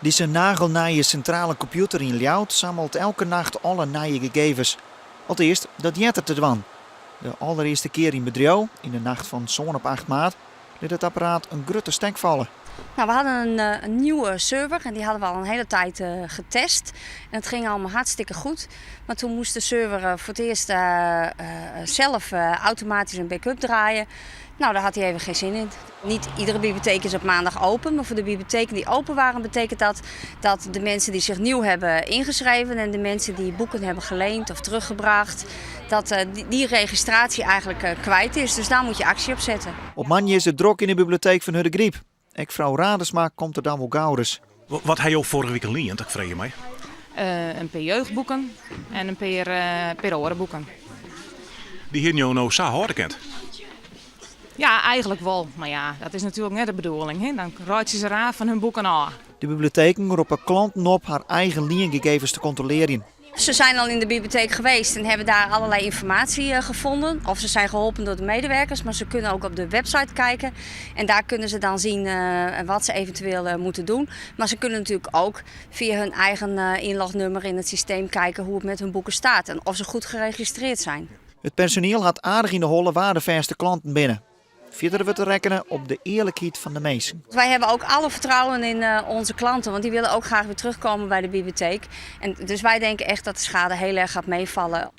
Deze nagelnaaie centrale computer in Ljouwt zamelt elke nacht alle naaie gegevens. Als eerst dat jetter te dwan. De allereerste keer in bedrijf, in de nacht van zo'n op 8 maart, liet het apparaat een grote stek vallen. Nou, we hadden een nieuwe server en die hadden we al een hele tijd getest. En het ging allemaal hartstikke goed. Maar toen moest de server voor het eerst zelf automatisch een backup draaien. Nou, daar had hij even geen zin in. Niet iedere bibliotheek is op maandag open. Maar voor de bibliotheken die open waren, betekent dat de mensen die zich nieuw hebben ingeschreven en de mensen die boeken hebben geleend of teruggebracht, dat die registratie eigenlijk kwijt is. Dus daar moet je actie op zetten. Op Manje is het druk in de bibliotheek van Hudde Griep. Mevrouw Radesma komt er dan wel gauw eens. Wat heb je al vorige week geleend, ik vreeg je mij? Een paar jeugdboeken en een paar orenboeken. Die hier nou zo houden kent. Ja, eigenlijk wel. Maar ja, dat is natuurlijk net de bedoeling. Hè? Dan raad je ze raar van hun boeken aan. De bibliotheken roepen klanten op haar eigen leengegevens te controleren. Ze zijn al in de bibliotheek geweest en hebben daar allerlei informatie gevonden. Of ze zijn geholpen door de medewerkers, maar ze kunnen ook op de website kijken. En daar kunnen ze dan zien wat ze eventueel moeten doen. Maar ze kunnen natuurlijk ook via hun eigen inlognummer in het systeem kijken hoe het met hun boeken staat. En of ze goed geregistreerd zijn. Het personeel had aardig in de holle waardeverste klanten binnen. Verder we te rekenen op de eerlijkheid van de mensen. Wij hebben ook alle vertrouwen in onze klanten, want die willen ook graag weer terugkomen bij de bibliotheek. En dus wij denken echt dat de schade heel erg gaat meevallen.